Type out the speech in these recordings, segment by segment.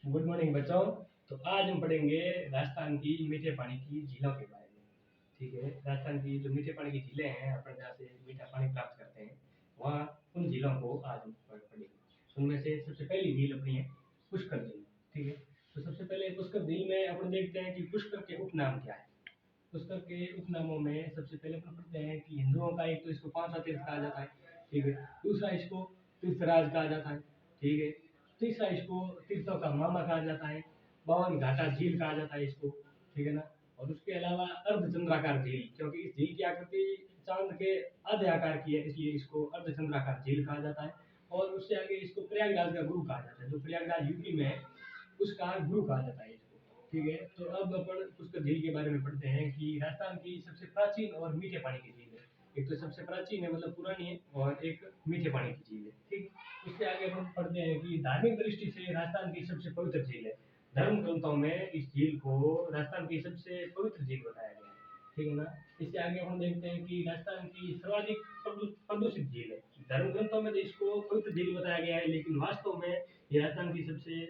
Good morning बच्चों। तो आज हम पढ़ेंगे राजस्थान की मीठे पानी की झीलों के बारे में। ठीक है, राजस्थान की जो मीठे पानी की झीलें हैं, अपन जहाँ से मीठा पानी प्राप्त करते हैं, वहाँ उन झीलों को आज हम पढ़ेंगे। उनमें से सबसे पहली झील अपनी है पुष्कर झील। ठीक है, तो सबसे पहले पुष्कर झील में अपन देखते हैं कि पुष्कर के उपनाम क्या है। पुष्कर के उपनामों में सबसे पहले अपन पढ़ते हैं कि हिंदुओं का एक तो इसको पांचवा तीर्थ कहा जाता है। ठीक है, दूसरा इसको तीर्थराज कहा जाता है। ठीक है, तीसरा इसको तीर्थों का मामा कहा जाता है। बावन घाटा झील कहा जाता है इसको। ठीक है ना। और उसके अलावा अर्धचंद्राकार झील, क्योंकि इस झील की आकृति चांद के आधे आकार की है, इसलिए इसको अर्धचंद्राकार झील कहा जाता है। और उससे आगे इसको प्रयागराज का गुरु कहा जाता है। जो प्रयागराज यूपी में है, उसका गुरु कहा जाता है इसको। ठीक है, तो अब अपन पुष्कर झील के बारे में पढ़ते हैं कि राजस्थान की सबसे प्राचीन और मीठे पानी की झील है। एक तो सबसे प्राचीन है, मतलब पुरानी है, और एक मीठे पानी की झील है। ठीक, उससे आगे हम पढ़ते हैं कि धार्मिक दृष्टि से राजस्थान की सबसे पवित्र झील है। धर्म ग्रंथों में इस झील को राजस्थान की सबसे पवित्र झील बताया गया है। ठीक है ना। इससे आगे हम देखते हैं कि राजस्थान की सर्वाधिक प्रदूषित झील है। धर्म ग्रंथों में तो इसको पवित्र झील बताया गया है, लेकिन वास्तव में ये राजस्थान की सबसे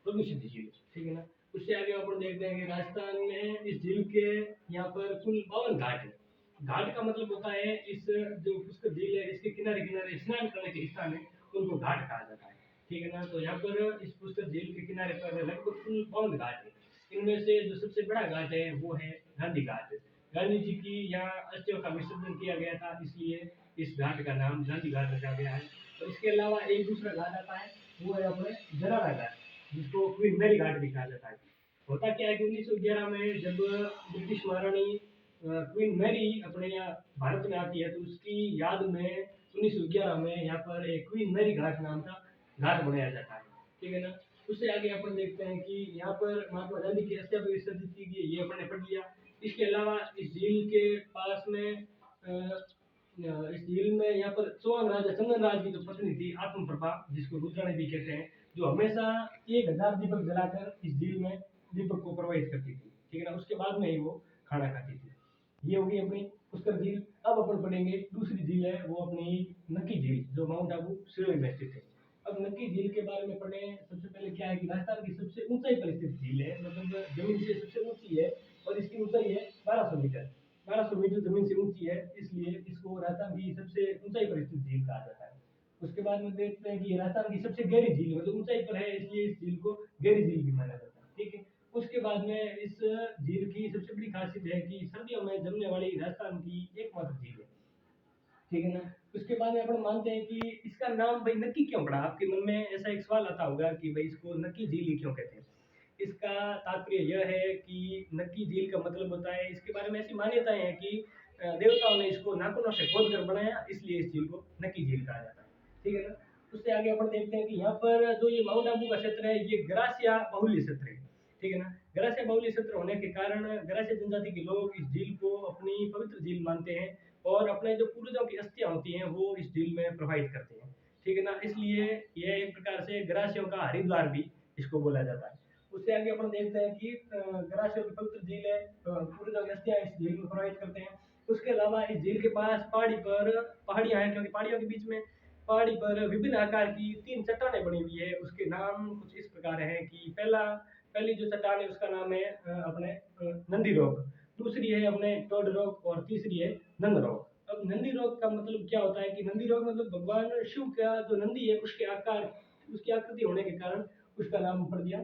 प्रदूषित झील है। ठीक है ना। उससे आगे अपन देखते हैं कि राजस्थान में इस झील के यहाँ पर कुल 52 घाट है। घाट का मतलब होता है इस जो पुष्कर झील है, इसके किनारे किनारे स्नान करने के स्थान है, उनको घाट कहा जाता है। ठीक है ना। तो यहाँ पर इस पुष्कर झील के किनारे पर लगभग कुल 52 घाट है। इनमें से जो सबसे बड़ा घाट है वो है गांधी घाट। गांधी जी की यहाँ अस्थियों का विसर्जन किया गया था, इसलिए इस घाट का नाम गांधी घाट रखा गया है। और इसके अलावा एक दूसरा घाट आता है, वो है अपने जरारा घाट, जिसको क्वीन मैरी घाट भी कहा जाता है। होता क्या है कि 1911 में जब ब्रिटिश महारानी क्वीन मैरी अपने यहाँ भारत में आती है, तो उसकी याद में 1911 में यहाँ पर एक क्वीन मैरी घाट नाम का घाट बनाया जाता है। ठीक है ना। उससे आगे अपन देखते हैं कि यहाँ पर महात्मा गांधी की अस्थियां भी विसर्जित की गई, ये अपन ने पढ़ लिया। इसके अलावा इस झील के पास में इस झील में यहाँ पर चौहान राजा चंदन राज की जो पत्नी थी आत्म प्रभा, जिसको रुद्राणी भी कहते हैं, जो हमेशा 1000 दीपक जलाकर इस झील में दीपक को प्रवाहित करती थी। ठीक है ना। उसके बाद में ही वो खाना खाती थी। ये होगी अपनी पुष्कर झील। अब अपन पढ़ेंगे दूसरी झील है, वो अपनी नक्की झील, जो माउंट आबू शिलोंग में स्थित है। अब नक्की झील के बारे में पढ़े। सबसे पहले क्या है कि राजस्थान की सबसे ऊंचाई पर स्थित झील है, मतलब जमीन से सबसे ऊंची है, और इसकी ऊंचाई है 1200 मीटर। 1200 मीटर जमीन से ऊंची है, इसलिए इसको राजस्थान की सबसे ऊंचाई पर स्थित झील कहा जाता है। उसके बाद में देखते हैं कि राजस्थान की सबसे गहरी झील, मतलब ऊंचाई पर है, इसलिए इस झील को गहरी झील भी माना जाता है। ठीक है। उसके बाद में इस झील की सबसे बड़ी खासियत है कि सर्दियों में जमने वाली राजस्थान की एकमात्र झील है। ठीक है ना। उसके बाद में अपन मानते हैं कि इसका नाम भाई नक्की क्यों पड़ा। आपके मन में ऐसा एक सवाल आता होगा कि भाई इसको नक्की झील ही क्यों कहते हैं। इसका तात्पर्य यह है कि नक्की झील का मतलब होता है, इसके बारे में ऐसी मान्यताएं हैं कि देवताओं ने इसको नाखूनों से खोद कर बनाया, इसलिए इस झील को नक्की झील कहा जाता है। ठीक है ना। उससे आगे अपन देखते हैं कि यहाँ पर जो ये माउंट आबू का क्षेत्र है, ये ग्रासिया बाहुल्य क्षेत्र है। ठीक है ना। ग्रासिया बाहुल्य क्षेत्र होने के कारण ग्रासिया जनजाति के लोग इस झील को अपनी पवित्र झील मानते हैं, और अपने जो पूर्वजों की अस्थियां होती हैं वो इस झील में प्रवाहित करते हैं। ठीक है ना। इसलिए यह एक प्रकार से ग्रासियों का हरिद्वार भी इसको बोला जाता है। उससे आगे अपन देखते हैं कि ग्रासियों की पवित्र झील है, पूर्वजों की अस्थियां इस झील में प्रवाहित करते हैं। उसके अलावा इस झील के पास पहाड़ी पर पहाड़ियां हैं, क्योंकि पहाड़ियों के बीच में पहाड़ी पर विभिन्न आकार की 3 चट्टानें बनी हुई है। उसके नाम कुछ इस प्रकार है कि पहली जो चट्टान है उसका नाम है अपने नंदी रॉक, दूसरी है अपने टोड रॉक, और तीसरी है नंद रॉक। अब नंदी रॉक का मतलब क्या होता है कि नंदी रॉक मतलब भगवान शिव का जो नंदी है उसके आकार, उसकी आकृति होने के कारण उसका नाम पड़ दिया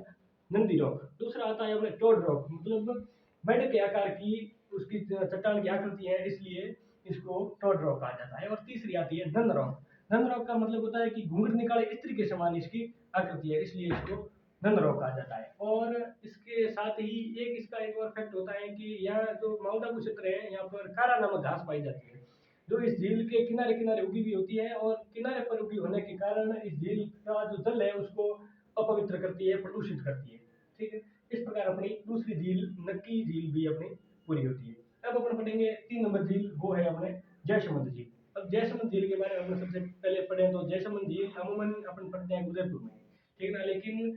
नंदी रॉक। दूसरा आता है अपने टोड रॉक, मतलब मेढक के आकार की उसकी चट्टान की आकृति है, इसलिए इसको टोड रॉक कहा जाता है। और तीसरी आती है नंद रॉक। नंद रॉक का मतलब होता है कि घूंघट निकाले स्त्री के समान इसकी आकृति है, इसलिए इसको नंद रॉक कहा जाता है। और इसके साथ ही इसका एक और फैक्ट होता है कि यहाँ जो माउंट आबू क्षेत्र है, यहाँ पर कारा नामक घास पाई जाती है, जो इस झील के किनारे किनारे उगी हुई होती है, और किनारे पर उगी होने के कारण इस झील का जो जल है उसको अपवित्र करती है, प्रदूषित करती है। ठीक है। इस प्रकार अपनी दूसरी झील नक्की झील भी अपनी पूरी होती है। अब अपन पढ़ेंगे 3 नंबर झील, वो है अपने जयसमंद झील। अब जयसमंद झील के बारे में अपन सबसे पहले पढ़े तो जयसमंद झील अमूमन अपन पढ़ते हैं उदयपुर में। ठीक है ना। लेकिन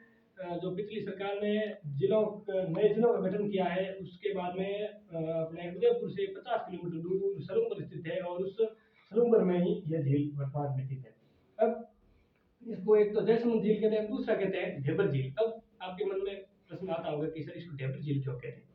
जो पिछली सरकार ने नए जिलों का गठन किया है, उसके बाद में अपने उदयपुर से 50 किलोमीटर दूर सलूंबर स्थित है, और उस सलूंबर में ही यह झील वर्तमान में स्थित है। अब इसको एक तो जयसमंद झील कहते हैं, दूसरा कहते हैं ढेबर झील। अब आपके होगा कि सर इसको ढेबर झील क्यों कहते हैं,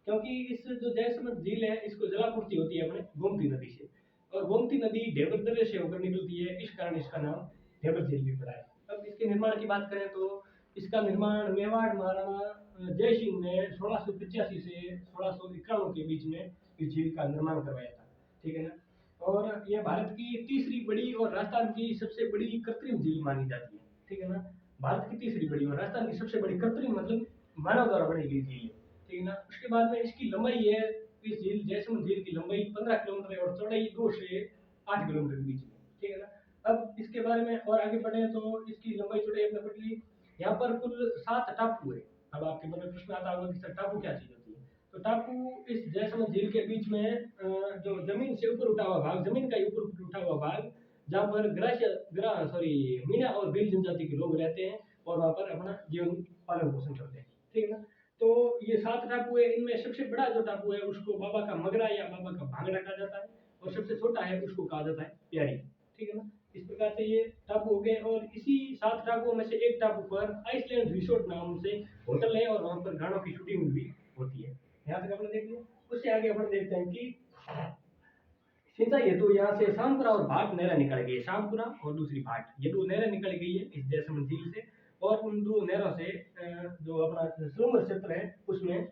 क्योंकि इस जो जयसमंद झील है इसको जलापूर्ति होती है अपने गोमती नदी से, और गोमती नदी ढेबर दर्रे से होकर निकलती है, इस कारण इसका नाम ढेबर झील भी पड़ा है। अब इसके निर्माण की बात करें तो इसका निर्माण मेवाड़ महाराणा जय सिंह ने 1685 से 1691 के बीच में इस झील का निर्माण करवाया था, ठीक है ना। और यह भारत की तीसरी बड़ी और राजस्थान की सबसे बड़ी कृत्रिम झील मानी जाती है, ठीक है ना। भारत की तीसरी बड़ी और राजस्थान की सबसे बड़ी कृत्रिम मतलब मानव द्वारा बनाई गई झील है, ठीक है ना। उसके बाद में इसकी लंबाई है, इस झील जयसमंद झील की लंबाई 15 किलोमीटर है और चौड़ाई 2 से 8 किलोमीटर के बीच में, ठीक है ना। अब इसके बारे में और आगे बढ़े तो इसकी लंबाई चौड़ाई अपने पटली, यहाँ पर कुल 7 टापू है। अब आपके मन में प्रश्न आता होगा कि सर टापू क्या चीज होती है, तो टापू इस जयसमंद झील के बीच में जो जमीन से ऊपर उठा हुआ भाग, जमीन का ऊपर उठा हुआ भाग, जहाँ पर मीना और भील जनजाति के लोग रहते हैं और वहाँ पर अपना जीवन पालन पोषण करते हैं, ठीक है ना। तो ये 7 टापू है, इनमें सबसे बड़ा जो टापू है उसको बाबा का मगरा या बाबा का भांगड़ा कहा जाता है, और सबसे छोटा है उसको कहा जाता है प्यारी, ठीक है ना। इस प्रकार से ये टापू हो गए, और इसी 7 टापुओं में से एक टापू पर आइसलैंड रिसोर्ट नाम से होटल है और वहाँ पर गानों की शूटिंग भी होती है। यहाँ तक अपने देख लिया। उससे आगे अपन देखते हैं कि सिंचाई हेतु तो यहाँ से शामपुरा और भाट नहरें निकल गई है, शामपुरा और दूसरी भाट, ये 2 नहरें निकल गई है इस जयसमंद झील से, और उन 2 नहरों से जो अपना सुरंग क्षेत्र है उसमें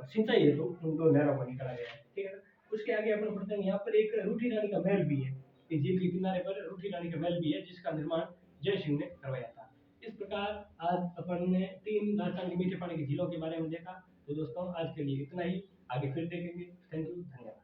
सिंचाई हेतु उन 2 नहरों को निकाला गया है, ठीक है ना। उसके आगे अपन बढ़ते हैं, यहाँ पर एक रूठी रानी का महल भी है, इस झील के किनारे पर रूठी रानी का महल भी है जिसका निर्माण जय सिंह ने करवाया था। इस प्रकार आज अपन ने 3 राजस्थान के मीठे पानी की झीलों के बारे में देखा। तो दोस्तों आज के लिए इतना ही, आगे फिर देखेंगे। थैंक यू, धन्यवाद।